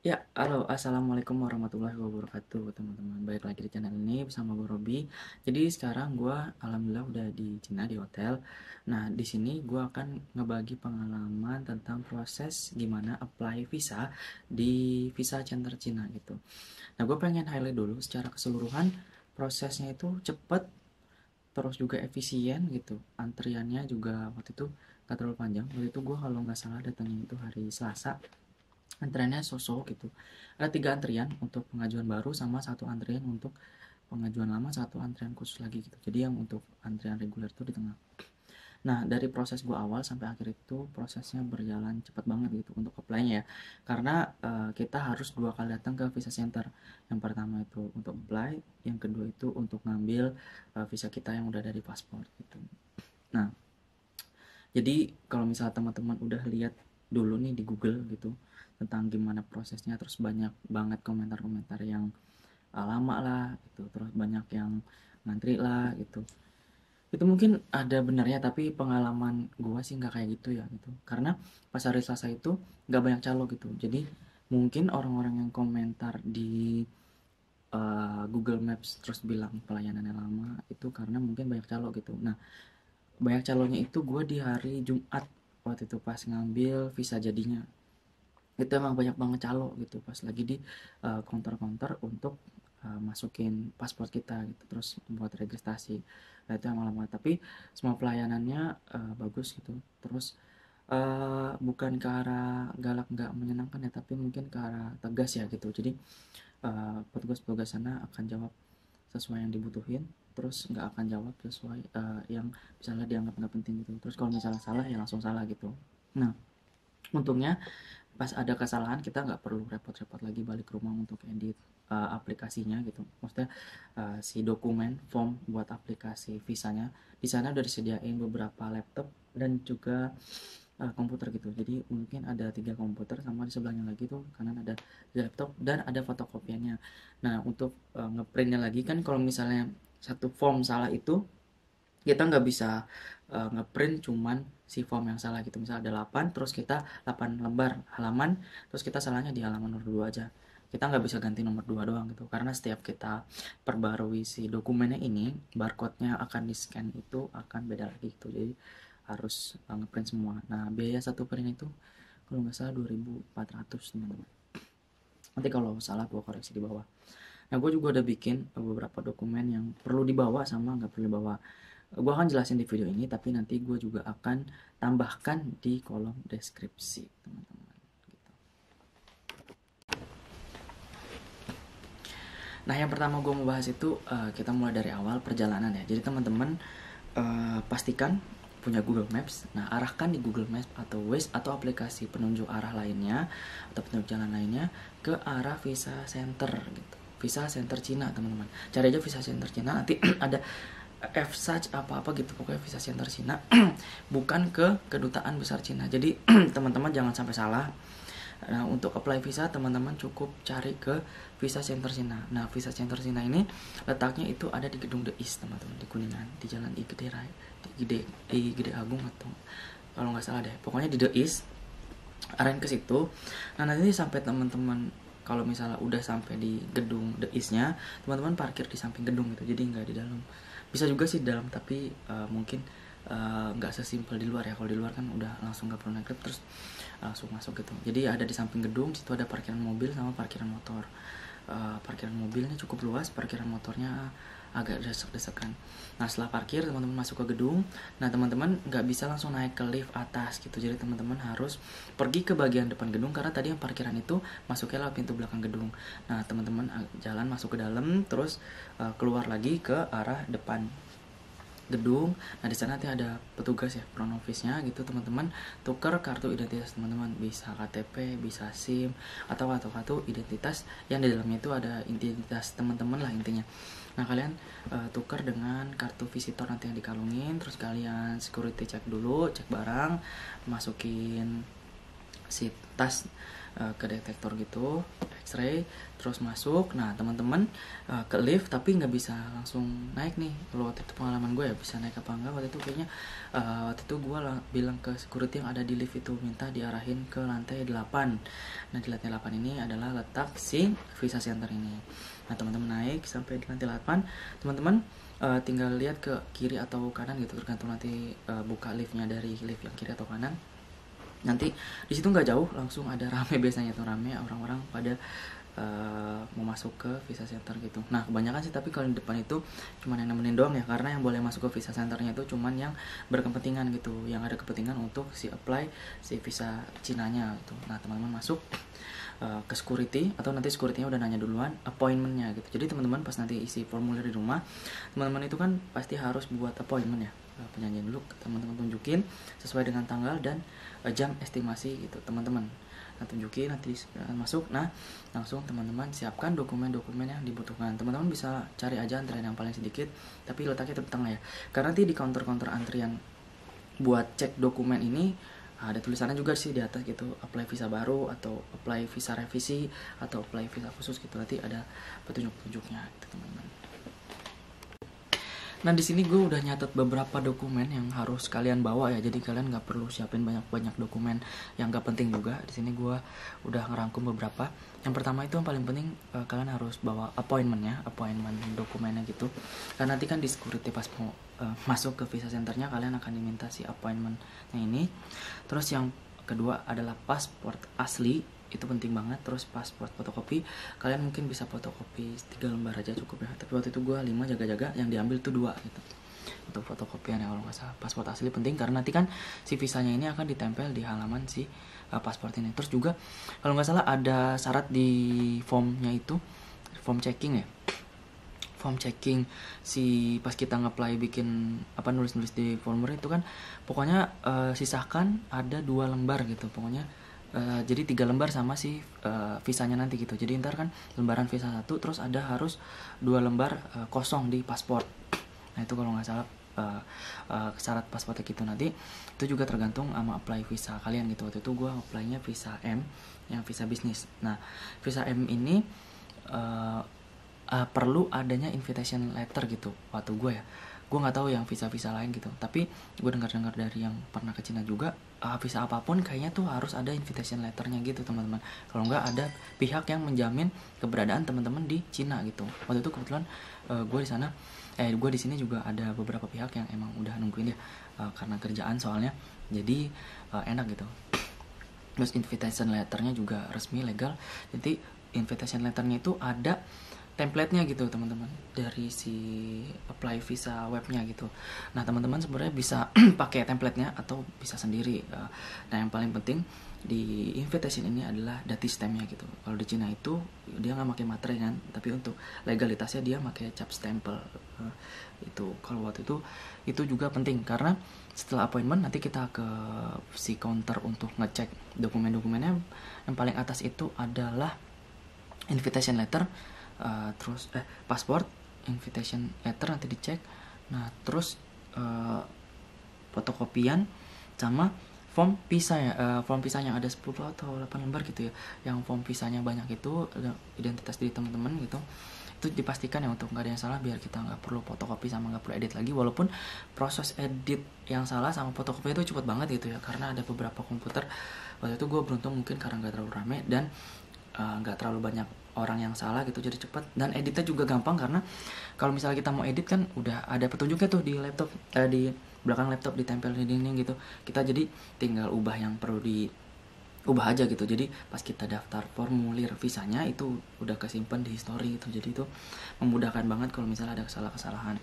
Ya, halo, assalamualaikum warahmatullahi wabarakatuh, teman-teman. Baik lagi di channel ini bersama gue Robi. Jadi sekarang gue alhamdulillah udah di Cina di hotel. Nah, di sini gue akan ngebagi pengalaman tentang proses gimana apply visa di visa center Cina gitu. Nah, gue pengen highlight dulu secara keseluruhan prosesnya itu cepet, terus juga efisien gitu. Antriannya juga waktu itu gak terlalu panjang. Waktu itu gue kalau nggak salah datangnya itu hari Selasa, antriannya sosok gitu. Ada tiga antrian untuk pengajuan baru sama satu antrian untuk pengajuan lama, satu antrian khusus lagi gitu. Jadi yang untuk antrian reguler itu di tengah. Nah, dari proses gua awal sampai akhir itu prosesnya berjalan cepat banget gitu untuk apply-nya ya. Karena kita harus dua kali datang ke visa center. Yang pertama itu untuk apply, yang kedua itu untuk ngambil visa kita yang udah dari paspor gitu. Nah, jadi kalau misalnya teman-teman udah lihat dulu nih di Google gitu tentang gimana prosesnya, terus banyak banget komentar-komentar yang lama lah gitu, terus banyak yang ngantri lah gitu. Itu mungkin ada benarnya, tapi pengalaman gua sih nggak kayak gitu ya gitu. Karena pas hari Selasa itu nggak banyak calo gitu. Jadi mungkin orang-orang yang komentar di Google Maps terus bilang pelayanannya lama itu karena mungkin banyak calo gitu. Nah, banyak calonnya itu gue di hari Jumat waktu itu pas ngambil visa jadinya. Itu emang banyak banget calo gitu pas lagi di counter-counter untuk masukin paspor kita gitu, terus buat registrasi. Nah, itu yang lama, tapi semua pelayanannya bagus gitu. Terus bukan ke arah galak nggak menyenangkan ya, tapi mungkin ke arah tegas ya gitu. Jadi petugas-petugas sana akan jawab sesuai yang dibutuhin, terus nggak akan jawab sesuai yang misalnya dianggap nggak penting gitu. Terus kalau misalnya salah ya langsung salah gitu. Nah, untungnya pas ada kesalahan kita nggak perlu repot-repot lagi balik ke rumah untuk edit aplikasinya gitu. Maksudnya si dokumen form buat aplikasi visanya di sana udah disediain beberapa laptop dan juga komputer gitu. Jadi mungkin ada tiga komputer sama di sebelahnya lagi tuh kanan ada laptop dan ada fotokopiannya. Nah, untuk ngeprintnya lagi kan kalau misalnya satu form salah itu kita nggak bisa ngeprint cuman si form yang salah gitu. Misal ada 8 terus kita 8 lembar halaman, terus kita salahnya di halaman nomor 2 aja. Kita nggak bisa ganti nomor 2 doang gitu, karena setiap kita perbarui si dokumennya ini barcode-nya akan di scan itu akan beda lagi gitu. Jadi harus ngeprint semua. Nah, biaya satu print itu kalau nggak salah 2.400 teman-teman. Nanti kalau salah gue koreksi di bawah. Nah, gue juga udah bikin beberapa dokumen yang perlu dibawa sama nggak perlu dibawa. Gue akan jelasin di video ini, tapi nanti gue juga akan tambahkan di kolom deskripsi, teman-teman. Gitu. Nah, yang pertama gue mau bahas itu kita mulai dari awal perjalanan ya. Jadi teman-teman pastikan punya Google Maps. Nah, arahkan di Google Maps atau Waze atau aplikasi penunjuk arah lainnya atau penunjuk jalan lainnya ke arah Visa Center gitu. Visa Center Cina, teman-teman. Cari aja Visa Center Cina, nanti ada F-Search apa-apa gitu, pokoknya Visa Center Cina. Bukan ke kedutaan besar Cina. Jadi teman-teman jangan sampai salah. Nah, untuk apply visa teman-teman cukup cari ke Visa Center Cina. Nah, Visa Center Cina ini letaknya itu ada di gedung The East, teman-teman, di Kuningan, di Jalan I Gede Raya, di Gede Agung atau kalau nggak salah deh. Pokoknya di The East. Arahin ke situ. Nah, nanti sampai teman-teman kalau misalnya udah sampai di gedung The East-nya, teman-teman parkir di samping gedung gitu. Jadi nggak di dalam. Bisa juga sih di dalam, tapi mungkin nggak sesimpel di luar ya. Kalau di luar kan udah langsung nggak perlu naik lift terus langsung masuk gitu. Jadi ada di samping gedung, situ ada parkiran mobil sama parkiran motor. Parkiran mobilnya cukup luas, parkiran motornya agak desek-desekan. Nah, setelah parkir teman-teman masuk ke gedung. Nah, teman-teman nggak bisa langsung naik ke lift atas gitu. Jadi teman-teman harus pergi ke bagian depan gedung karena tadi yang parkiran itu masuknya lewat pintu belakang gedung. Nah, teman-teman jalan masuk ke dalam terus keluar lagi ke arah depan gedung. Nah, di sana nanti ada petugas ya, front office-nya gitu, teman-teman tuker kartu identitas teman-teman, bisa KTP, bisa SIM atau kartu identitas yang di dalamnya itu ada identitas teman-teman lah intinya. Nah, kalian tukar dengan kartu visitor nanti yang dikalungin, terus kalian security check dulu, cek barang, masukin si tas ke detektor gitu, X-ray, terus masuk. Nah teman-teman ke lift tapi nggak bisa langsung naik nih. Kalau waktu itu pengalaman gue ya, bisa naik apa enggak waktu itu kayaknya, waktu itu gue bilang ke security yang ada di lift itu, minta diarahin ke lantai 8. Nah di lantai 8 ini adalah letak si visa center ini. Nah teman-teman naik sampai di lantai 8, teman-teman tinggal lihat ke kiri atau kanan gitu, tergantung nanti buka liftnya dari lift yang kiri atau kanan. Nanti di situ nggak jauh langsung ada rame, biasanya tuh rame orang-orang pada mau masuk ke visa center gitu. Nah kebanyakan sih, tapi kalau di depan itu cuman yang nemenin doang ya, karena yang boleh masuk ke visa centernya itu cuman yang berkepentingan gitu, yang ada kepentingan untuk si apply si visa Cinanya gitu. Nah teman-teman masuk ke security, atau nanti securitynya udah nanya duluan appointmentnya gitu. Jadi teman-teman pas nanti isi formulir di rumah, teman-teman itu kan pasti harus buat appointment ya, penjanjian dulu, teman-teman tunjukin sesuai dengan tanggal dan jam estimasi gitu teman-teman. Nah tunjukin, nanti masuk. Nah langsung teman-teman siapkan dokumen-dokumen yang dibutuhkan. Teman-teman bisa cari aja antrian yang paling sedikit, tapi letaknya di tengah ya, karena nanti di counter-counter antrian buat cek dokumen ini ada tulisannya juga sih di atas gitu, apply visa baru atau apply visa revisi atau apply visa khusus gitu, nanti ada petunjuk-petunjuknya gitu teman-teman. Nah di sini gue udah nyatet beberapa dokumen yang harus kalian bawa ya, jadi kalian nggak perlu siapin banyak-banyak dokumen yang nggak penting juga. Di sini gue udah ngerangkum beberapa. Yang pertama itu yang paling penting, kalian harus bawa appointment dokumennya gitu. Karena nanti kan di security pas mau masuk ke visa centernya, kalian akan diminta si appointmentnya ini. Terus yang kedua adalah paspor asli, itu penting banget. Terus paspor fotokopi, kalian mungkin bisa fotokopi 3 lembar aja cukup ya, tapi waktu itu gue 5 jaga-jaga, yang diambil tuh 2 gitu untuk fotokopian ya kalau nggak salah. Paspor asli penting karena nanti kan si visanya ini akan ditempel di halaman si paspor ini. Terus juga kalau nggak salah ada syarat di formnya itu, form checking ya, form checking si pas kita nge-apply bikin apa, nulis-nulis di formulir itu kan pokoknya sisahkan ada 2 lembar gitu pokoknya. Jadi 3 lembar sama si visanya nanti gitu. Jadi ntar kan lembaran visa 1, terus ada harus 2 lembar kosong di paspor. Nah itu kalau nggak salah syarat paspornya gitu. Nanti itu juga tergantung sama apply visa kalian gitu. Waktu itu gue apply-nya visa M, yang visa bisnis. Nah visa M ini perlu adanya invitation letter gitu waktu gue ya. Gue nggak tahu yang visa-visa lain gitu, tapi gue dengar-dengar dari yang pernah ke Cina juga, visa apapun kayaknya tuh harus ada invitation letternya gitu teman-teman. Kalau nggak ada pihak yang menjamin keberadaan teman-teman di Cina gitu. Waktu itu kebetulan gue di sana, gue di sini juga ada beberapa pihak yang emang udah nungguin ya, karena kerjaan soalnya, jadi enak gitu. Terus invitation letternya juga resmi, legal. Jadi invitation letternya itu ada template-nya gitu teman-teman, dari si apply visa webnya gitu. Nah teman-teman sebenarnya bisa pakai template-nya atau bisa sendiri. Nah yang paling penting di invitation ini adalah dati stempnya gitu. Kalau di Cina itu dia nggak pakai materai kan, tapi untuk legalitasnya dia pakai cap stempel. Itu kalau waktu itu juga penting, karena setelah appointment nanti kita ke si counter untuk ngecek dokumen-dokumennya. Yang paling atas itu adalah invitation letter, terus pasport, invitation letter nanti dicek. Nah terus fotokopian sama form visa ya, form visanya ada 10 atau 8 lembar gitu ya. Yang form visanya banyak itu identitas diri teman-teman gitu. Itu dipastikan ya untuk nggak ada yang salah, biar kita nggak perlu fotokopi sama nggak perlu edit lagi. Walaupun proses edit yang salah sama fotokopi itu cepet banget gitu ya, karena ada beberapa komputer. Waktu itu gue beruntung mungkin karena nggak terlalu rame dan nggak terlalu banyak orang yang salah gitu, jadi cepet. Dan editnya juga gampang, karena kalau misalnya kita mau edit kan udah ada petunjuknya tuh di laptop, di belakang laptop ditempel di dinding gitu. Kita jadi tinggal ubah yang perlu diubah aja gitu. Jadi pas kita daftar formulir visanya itu udah kesimpan di history gitu. Jadi itu memudahkan banget kalau misalnya ada kesalahan.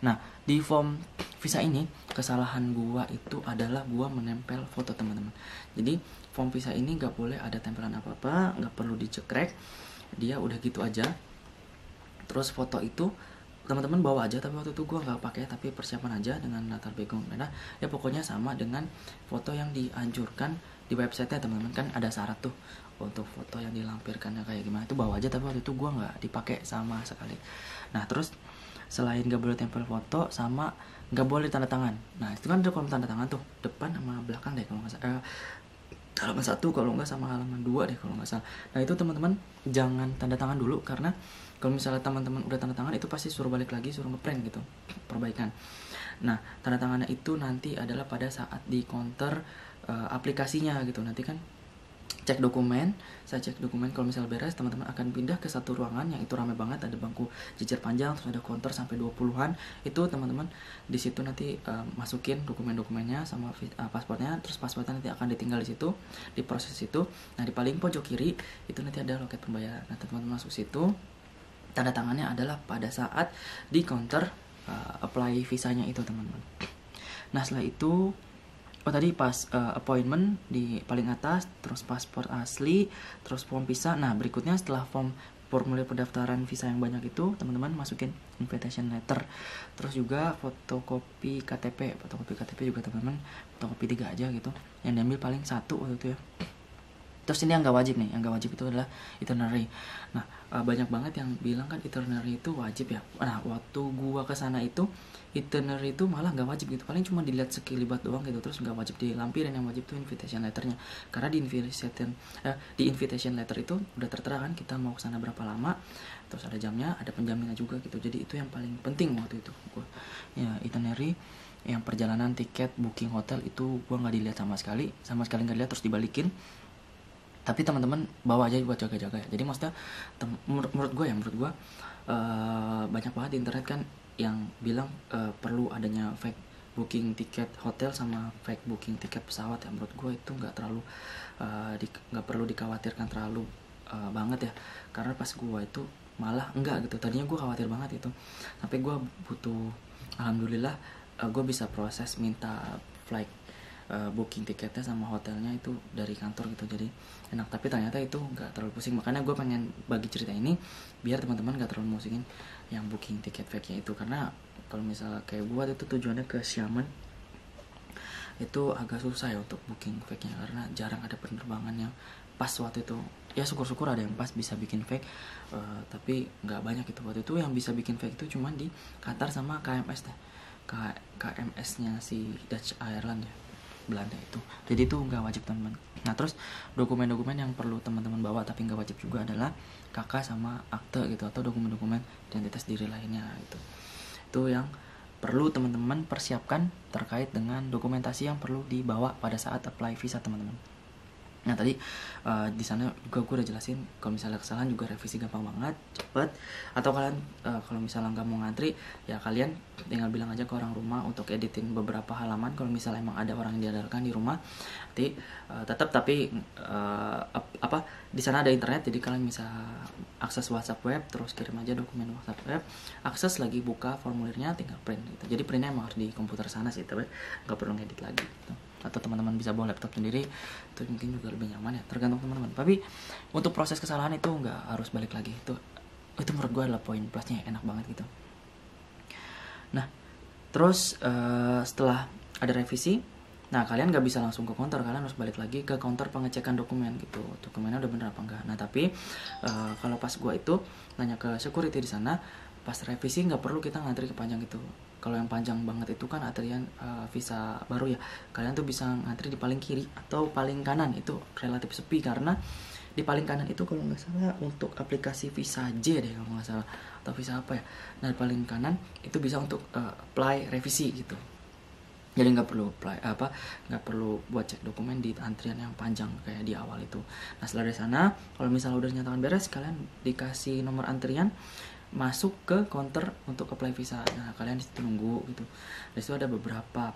Nah di form visa ini kesalahan gua itu adalah gua menempel foto teman-teman. Jadi form visa ini nggak boleh ada tempelan apa-apa, nggak perlu dicekrek, dia udah gitu aja. Terus foto itu teman-teman bawa aja, tapi waktu itu gue nggak pakai, tapi persiapan aja dengan latar background merah ya, pokoknya sama dengan foto yang dianjurkan di website-nya teman-teman. Kan ada syarat tuh untuk foto yang dilampirkannya kayak gimana, itu bawa aja, tapi waktu itu gue nggak dipakai sama sekali. Nah terus selain nggak boleh tempel foto sama nggak boleh tanda tangan. Nah itu kan ada kolom tanda tangan tuh, depan sama belakang deh kalau nggak salah, halaman 1 kalau nggak sama halaman 2 deh kalau nggak salah. Nah itu teman-teman jangan tanda tangan dulu, karena kalau misalnya teman-teman udah tanda tangan itu pasti suruh balik lagi, suruh ngeprint gitu, perbaikan. Nah tanda tangannya itu nanti adalah pada saat di counter aplikasinya gitu. Nanti kan cek dokumen, saya cek dokumen, kalau misal beres teman-teman akan pindah ke satu ruangan yang itu ramai banget, ada bangku jejer panjang, terus ada counter sampai 20-an. Itu teman-teman di situ nanti masukin dokumen-dokumennya sama paspornya, terus paspornya nanti akan ditinggal di situ, di proses itu. Nah di paling pojok kiri itu nanti ada loket pembayaran. Nah teman-teman masuk situ, tanda tangannya adalah pada saat di counter apply visanya itu teman-teman. Nah setelah itu tadi pas appointment di paling atas, terus paspor asli, terus form visa. Nah berikutnya setelah formulir pendaftaran visa yang banyak itu, teman-teman masukin invitation letter, terus juga fotokopi KTP juga teman-teman, fotokopi 3 aja gitu, yang diambil paling 1 waktu itu ya. Terus ini yang nggak wajib nih, yang nggak wajib itu adalah itinerary. Nah banyak banget yang bilang kan itinerary itu wajib ya. Nah waktu gua kesana itu itinerary itu malah nggak wajib gitu, paling cuma dilihat sekelibat doang gitu, terus nggak wajib dilampirin. Yang wajib tuh invitation letternya, karena di invitation letter itu udah tertera kan kita mau kesana berapa lama, terus ada jamnya, ada penjaminnya juga gitu. Jadi itu yang paling penting waktu itu gua ya, itinerary. Yang perjalanan, tiket, booking hotel itu gua nggak dilihat sama sekali nggak dilihat, terus dibalikin. Tapi teman-teman bawa aja buat jaga-jaga ya. Jadi maksudnya menurut gue banyak banget di internet kan yang bilang perlu adanya fake booking tiket hotel sama fake booking tiket pesawat ya. Menurut gue itu nggak perlu dikhawatirkan terlalu banget ya, karena pas gue itu malah enggak gitu. Tadinya gue khawatir banget itu, sampai gue butuh, alhamdulillah gue bisa proses minta flight booking tiketnya sama hotelnya itu dari kantor gitu, jadi enak. Tapi ternyata itu nggak terlalu pusing, makanya gue pengen bagi cerita ini biar teman-teman nggak terlalu musingin yang booking tiket fake-nya itu. Karena kalau misalnya kayak gue itu tujuannya ke Xiamen, itu agak susah ya untuk booking fake-nya, karena jarang ada penerbangan yang pas waktu itu. Ya syukur-syukur ada yang pas bisa bikin fake, tapi nggak banyak itu. Waktu itu yang bisa bikin fake itu cuma di Qatar sama KMS deh, KMS-nya si Dutch Airlines ya, Belanda itu. Jadi itu nggak wajib teman-teman. Nah terus dokumen-dokumen yang perlu teman-teman bawa tapi nggak wajib juga adalah KK sama akte gitu, atau dokumen-dokumen identitas diri lainnya itu. Itu yang perlu teman-teman persiapkan terkait dengan dokumentasi yang perlu dibawa pada saat apply visa teman-teman. Nah tadi di sana juga gue udah jelasin kalau misalnya kesalahan juga revisi gampang banget, cepet. Atau kalian kalau misalnya nggak mau ngantri ya kalian tinggal bilang aja ke orang rumah untuk editin beberapa halaman. Kalau misalnya emang ada orang yang diandalkan di rumah, nanti tapi di sana ada internet, jadi kalian bisa akses WhatsApp web, terus kirim aja dokumen WhatsApp web, akses lagi, buka formulirnya, tinggal print gitu. Jadi printnya emang harus di komputer sana sih, tapi nggak perlu ngedit lagi gitu. Atau teman-teman bisa bawa laptop sendiri, itu mungkin juga lebih nyaman ya, tergantung teman-teman. Tapi untuk proses kesalahan itu nggak harus balik lagi, itu menurut gue adalah poin plusnya, enak banget gitu. Nah terus setelah ada revisi, nah kalian nggak bisa langsung ke counter, kalian harus balik lagi ke counter pengecekan dokumen gitu, dokumennya udah bener apa enggak. Nah tapi kalau pas gue itu nanya ke security di sana, pas revisi nggak perlu kita ngantri kepanjang gitu. Kalau yang panjang banget itu kan antrian visa baru ya, kalian tuh bisa ngantri di paling kiri atau paling kanan, itu relatif sepi. Karena di paling kanan itu kalau nggak salah untuk aplikasi visa J deh kalau nggak salah, atau visa apa ya. Nah di paling kanan itu bisa untuk apply revisi gitu, jadi nggak perlu buat cek dokumen di antrian yang panjang kayak di awal itu. Nah setelah dari sana, kalau misalnya udah nyatakan beres, kalian dikasih nomor antrian, masuk ke counter untuk apply visa. Nah kalian di situ nunggu gitu. Di situ ada beberapa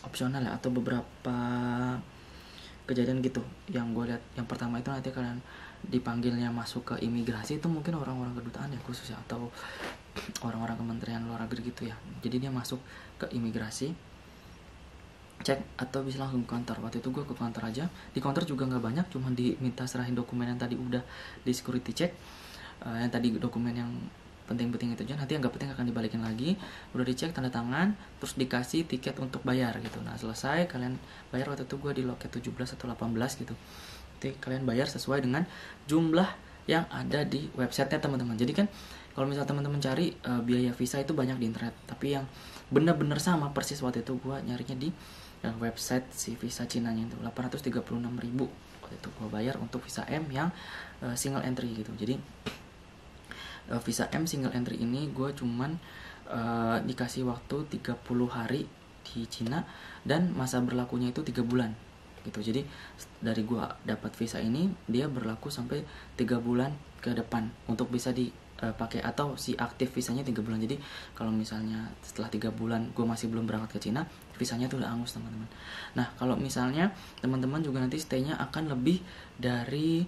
opsional ya, atau beberapa kejadian gitu yang gue lihat. Yang pertama itu nanti kalian dipanggilnya masuk ke imigrasi, itu mungkin orang-orang kedutaan ya khusus ya, atau orang-orang kementerian luar negeri gitu ya. Jadi dia masuk ke imigrasi, cek, atau bisa langsung ke kantor. Waktu itu gue ke kantor aja. Di kantor juga nggak banyak, cuma diminta serahin dokumen yang tadi udah di security check. Yang tadi dokumen yang penting-penting itu aja, nanti yang nggak penting akan dibalikin lagi. Udah dicek, tanda tangan, terus dikasih tiket untuk bayar gitu. Nah selesai kalian bayar, waktu itu gue di loket 17 atau 18 gitu. Nanti kalian bayar sesuai dengan jumlah yang ada di websitenya teman-teman. Jadi kan kalau misalnya teman-teman cari biaya visa itu banyak di internet, tapi yang benar-benar sama persis waktu itu gue nyarinya di website si visa Cinanya itu 836.000 waktu itu gue bayar untuk visa M yang single entry gitu. Jadi visa M single entry ini gue cuman dikasih waktu 30 hari di Cina dan masa berlakunya itu 3 bulan gitu. Jadi dari gue dapat visa ini dia berlaku sampai 3 bulan ke depan untuk bisa dipakai atau si aktif visanya 3 bulan. Jadi kalau misalnya setelah 3 bulan gue masih belum berangkat ke Cina, visanya tuh udah angus teman-teman. Nah kalau misalnya teman-teman juga nanti stay-nya akan lebih dari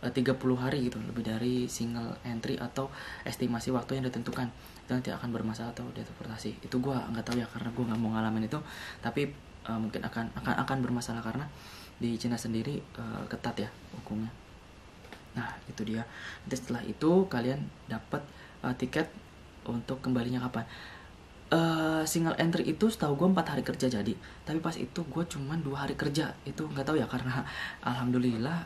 30 hari gitu, lebih dari single entry atau estimasi waktu yang ditentukan, itu nanti akan bermasalah atau deportasi. Itu gue nggak tahu ya karena gue nggak mau ngalamin itu, tapi mungkin akan bermasalah karena di Cina sendiri ketat ya hukumnya. Nah itu dia. Nanti setelah itu kalian dapat tiket untuk kembalinya kapan. Single entry itu setahu gue 4 hari kerja jadi, tapi pas itu gue cuman 2 hari kerja. Itu nggak tahu ya karena alhamdulillah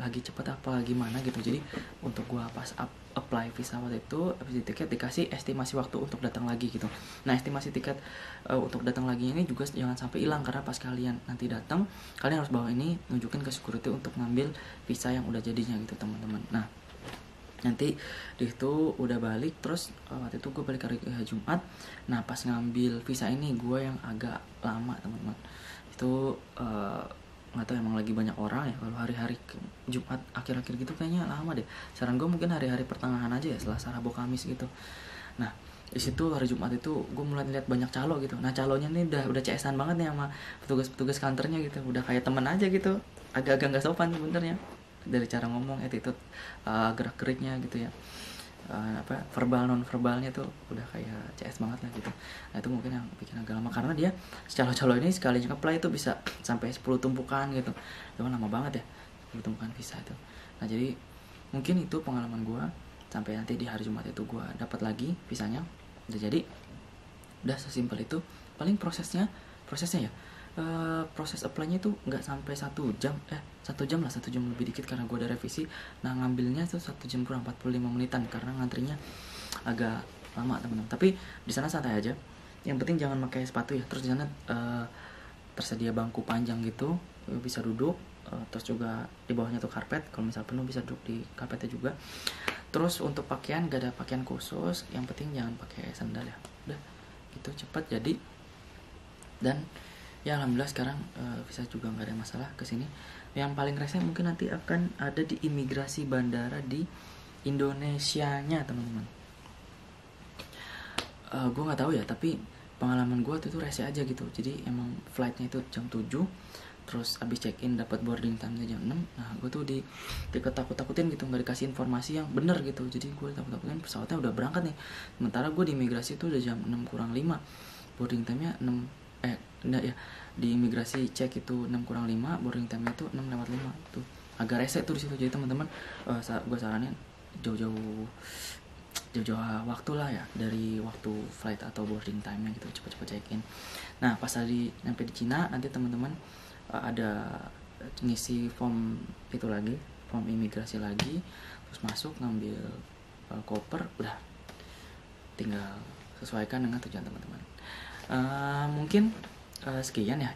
lagi cepet apa gimana gitu. Jadi untuk gue pas apply visa waktu itu habis tiket dikasih estimasi waktu untuk datang lagi gitu. Nah estimasi tiket untuk datang lagi ini juga jangan sampai hilang, karena pas kalian nanti datang kalian harus bawa ini, nunjukin ke security untuk ngambil visa yang udah jadinya gitu teman-teman. Nah nanti di itu udah balik, terus waktu itu gue balik hari Jumat. Nah pas ngambil visa ini gue yang agak lama teman-teman, itu nggak tahu emang lagi banyak orang ya. Kalau hari-hari Jumat akhir-akhir gitu kayaknya lama deh. Saran gue mungkin hari-hari pertengahan aja ya, Selasa, Rabu, Kamis gitu. Nah di situ hari Jumat itu gue mulai lihat banyak calo gitu. Nah calonya nih udah CS-an banget nih sama petugas kantornya gitu, udah kayak temen aja gitu, agak-agak nggak sopan sebenarnya dari cara ngomong, attitude, gerak-geriknya gitu ya, verbal non verbalnya tuh udah kayak CS banget lah gitu. Nah itu mungkin yang bikin agak lama, karena dia calo-calo ini sekali apply itu bisa sampai 10 tumpukan gitu. Itu kan lama banget ya 10 tumpukan visa itu. Nah jadi mungkin itu pengalaman gue sampai nanti di hari Jumat itu gue dapat lagi visanya udah jadi. Udah sesimpel itu. Paling prosesnya ya proses apply-nya itu nggak sampai 1 jam, 1 jam lah, 1 jam lebih dikit karena gue ada revisi. Nah ngambilnya itu 1 jam kurang 45 menitan karena ngantrinya agak lama teman-teman. Tapi di sana santai aja, yang penting jangan pakai sepatu ya. Terus di sana tersedia bangku panjang gitu, bisa duduk, terus juga di bawahnya tuh karpet, kalau misal penuh bisa duduk di karpetnya juga. Terus untuk pakaian gak ada pakaian khusus, yang penting jangan pakai sandal ya. Udah gitu cepet jadi. Dan ya alhamdulillah sekarang visa juga nggak ada masalah kesini. Yang paling rese mungkin nanti akan ada di imigrasi bandara di Indonesianya teman-teman. Gue nggak tahu ya, tapi pengalaman gue tuh rese aja gitu. Jadi emang flightnya itu jam 7, terus abis check in dapat boarding time-nya jam 6. Nah gue tuh diketakut-takutin gitu, nggak dikasih informasi yang benar gitu. Jadi gue takut-takutin pesawatnya udah berangkat nih, sementara gue di imigrasi tuh udah jam 6 kurang 5, boarding time-nya 6 enggak ya, di imigrasi cek itu 6 kurang 5, boarding time itu 6 lewat 5. Tuh agak rese tuh di situ. Jadi teman-teman gue saranin jauh-jauh waktu lah ya, dari waktu flight atau boarding time-nya gitu, cepet-cepet check in. Nah pas nyampe di Cina nanti teman-teman ada ngisi form itu lagi, form imigrasi lagi, terus masuk ngambil koper, udah tinggal sesuaikan dengan tujuan teman-teman. Mungkin sekian ya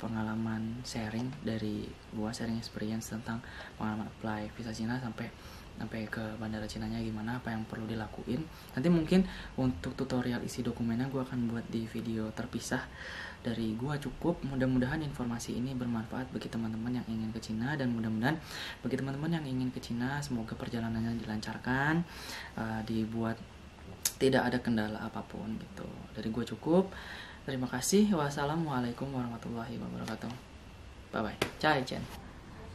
pengalaman sharing dari gua, sharing experience tentang pengalaman apply visa Cina sampai ke bandara Cinanya gimana, apa yang perlu dilakuin. Nanti mungkin untuk tutorial isi dokumennya gua akan buat di video terpisah. Dari gua cukup, mudah-mudahan informasi ini bermanfaat bagi teman-teman yang ingin ke Cina, dan mudah-mudahan bagi teman-teman yang ingin ke Cina semoga perjalanannya dilancarkan, dibuat tidak ada kendala apapun gitu. Dari gue cukup. Terima kasih. Wassalamualaikum warahmatullahi wabarakatuh. Bye bye. Cai Chen.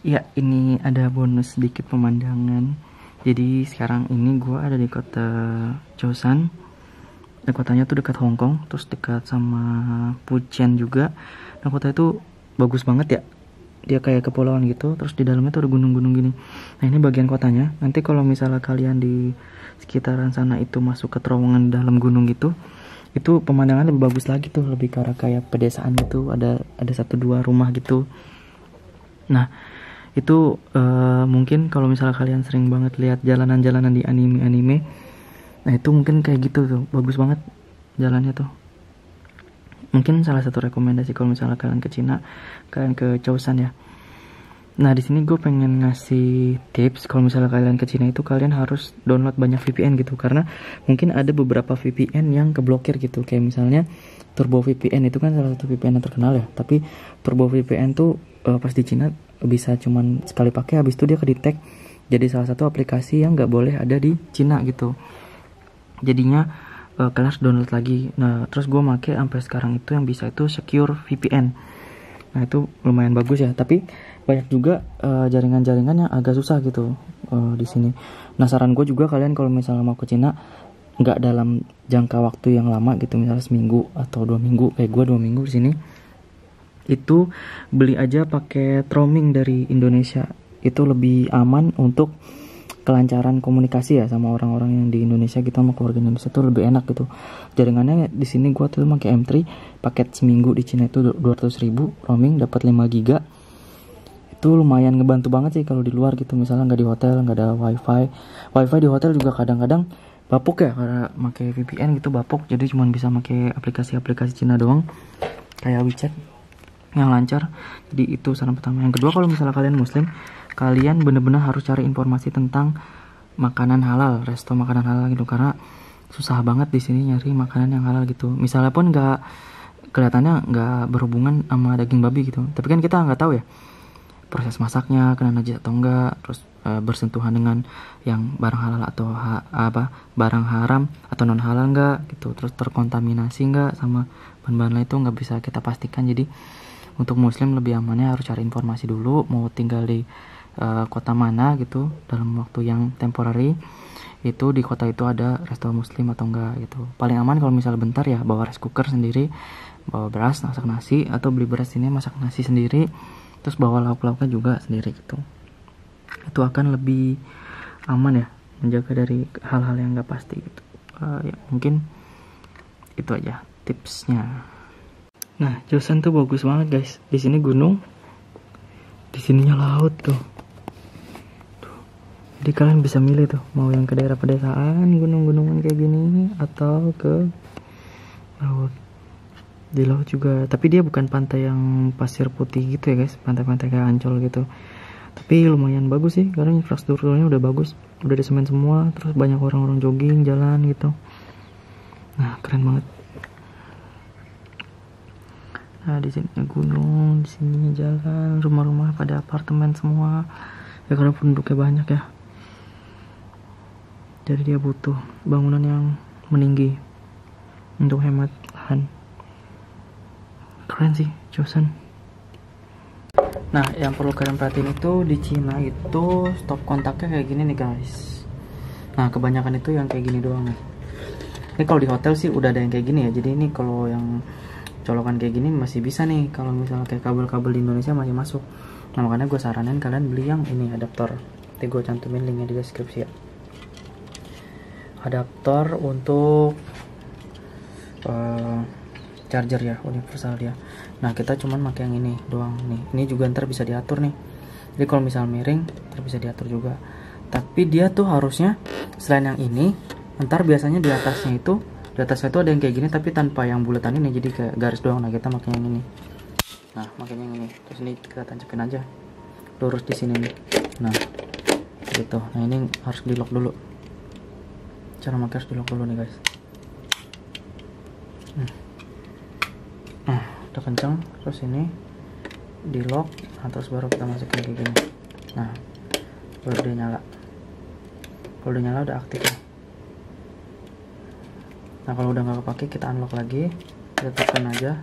Ya, ini ada bonus sedikit pemandangan. Jadi sekarang ini gue ada di kota Chosan. Kotanya tuh dekat Hong Kong, terus dekat sama Fujian juga. Nah kota itu bagus banget ya. Dia kayak kepulauan gitu, terus di dalamnya tuh ada gunung-gunung gini. Nah ini bagian kotanya. Nanti kalau misalnya kalian di sekitaran sana itu masuk ke terowongan dalam gunung gitu, itu pemandangan lebih bagus lagi tuh, lebih ke arah kayak pedesaan gitu. Ada 1-2 rumah gitu. Nah itu mungkin kalau misalnya kalian sering banget lihat jalanan-jalanan di anime, nah itu mungkin kayak gitu tuh, bagus banget jalannya tuh. Mungkin salah satu rekomendasi kalau misalnya kalian ke Cina, kalian ke Chosun ya. Nah, di sini gue pengen ngasih tips kalau misalnya kalian ke Cina itu kalian harus download banyak VPN gitu, karena mungkin ada beberapa VPN yang keblokir gitu. Kayak misalnya Turbo VPN itu kan salah satu VPN yang terkenal ya, tapi Turbo VPN tuh pas di Cina bisa cuman sekali pakai, habis itu dia kedetek jadi salah satu aplikasi yang nggak boleh ada di Cina gitu. Jadinya kalian harus download lagi. Nah, terus gue make sampai sekarang itu yang bisa itu Secure VPN. Nah, itu lumayan bagus ya, tapi banyak juga jaringan-jaringan yang agak susah gitu di sini. Nah, saran gue juga kalian kalau misalnya mau ke Cina nggak dalam jangka waktu yang lama gitu, misalnya seminggu atau 2 minggu, kayak gue 2 minggu di sini, itu beli aja paket roaming dari Indonesia. Itu lebih aman untuk kelancaran komunikasi ya sama orang-orang yang di Indonesia gitu, sama keluarga Indonesia tuh lebih enak gitu. Jaringannya di sini gua tuh pakai M3, paket seminggu di Cina itu 200.000 roaming, dapat 5 giga. Itu lumayan ngebantu banget sih kalau di luar gitu, misalnya nggak di hotel, nggak ada wifi di hotel juga kadang-kadang bapuk ya, karena pakai VPN gitu bapuk, jadi cuma bisa pakai aplikasi-aplikasi Cina doang kayak WeChat yang lancar. Jadi itu saran pertama. Yang kedua, kalau misalnya kalian muslim, kalian bener-bener harus cari informasi tentang makanan halal, resto makanan halal gitu, karena susah banget di sini nyari makanan yang halal gitu. Misalnya pun nggak kelihatannya nggak berhubungan sama daging babi gitu, tapi kan kita nggak tahu ya proses masaknya kena najis atau enggak, terus bersentuhan dengan yang barang halal atau barang haram atau non halal enggak gitu, terus terkontaminasi enggak sama bahan-bahan lain, itu nggak bisa kita pastikan. Jadi untuk muslim lebih amannya harus cari informasi dulu, mau tinggal di kota mana gitu dalam waktu yang temporary, itu di kota itu ada resto muslim atau enggak gitu. Paling aman kalau misalnya bentar ya bawa rice cooker sendiri, bawa beras masak nasi, atau beli beras ini masak nasi sendiri, terus bawa lauk-lauknya juga sendiri gitu. Itu akan lebih aman ya, menjaga dari hal-hal yang nggak pasti gitu. Ya mungkin itu aja tipsnya. Nah, Chosun tuh bagus banget guys. Di sini gunung, di sininya laut tuh. Jadi kalian bisa milih tuh, mau yang ke daerah pedesaan, gunung-gunungan kayak gini, atau ke laut. Di laut juga, tapi dia bukan pantai yang pasir putih gitu ya guys, pantai-pantai kayak Ancol gitu. Tapi lumayan bagus sih, karena infrastrukturnya udah bagus, udah di semen semua, terus banyak orang-orang jogging, jalan gitu. Nah, keren banget. Nah, di sini gunung, di sini jalan, rumah-rumah pada apartemen semua. Ya karena penduduknya banyak ya. Jadi dia butuh bangunan yang meninggi untuk hemat lahan. Keren sih Chosun. Nah, yang perlu kalian perhatiin itu di Cina itu stop kontaknya kayak gini nih guys. Nah, kebanyakan itu yang kayak gini doang nih. Ini kalau di hotel sih udah ada yang kayak gini ya. Jadi ini kalau yang colokan kayak gini masih bisa nih, kalau misalnya kayak kabel-kabel di Indonesia masih masuk. Nah, makanya gue saranin kalian beli yang ini, adaptor. Nanti gue cantumin linknya di deskripsi ya. Adaptor untuk charger ya, universal dia. Nah, kita cuman pakai yang ini doang nih. Ini juga ntar bisa diatur nih. Jadi kalau misal miring ntar bisa diatur juga. Tapi dia tuh harusnya selain yang ini, ntar biasanya di atasnya itu ada yang kayak gini tapi tanpa yang bulatan ini, jadi kayak garis doang. Nah, kita pakai yang ini. Nah, makanya yang ini. Terus ini kita tancapin aja lurus di sini nih. Nah, gitu. Nah, ini harus di lock dulu. Cara pakai harus di lock dulu nih guys. Nah, udah kenceng, terus ini di lock. Nah, terus baru kita masukin kayak gini. Nah, baru dia nyala. Kalau udah nyala udah aktif ya. Nah, kalau udah nggak kepake kita unlock lagi, kita tekan aja,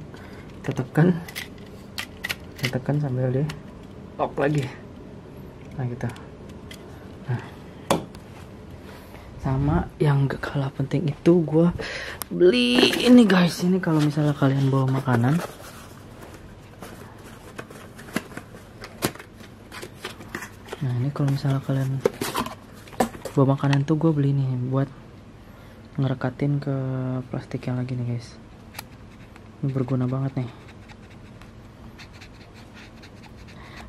kita tekan sambil di lock lagi. Nah, gitu. Nah, sama yang gak kalah penting itu gue beli ini guys. Ini kalau misalnya kalian bawa makanan, nah ini kalau misalnya kalian bawa makanan tuh gue beli nih buat ngerekatin ke plastik yang lagi nih guys. Ini berguna banget nih.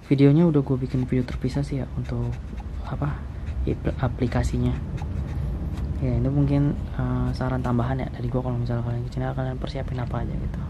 Videonya udah gue bikin video terpisah sih ya untuk aplikasinya. Ya, ini mungkin saran tambahan ya dari gue, kalau misalnya kalian ke Cina kalian persiapin apa aja gitu.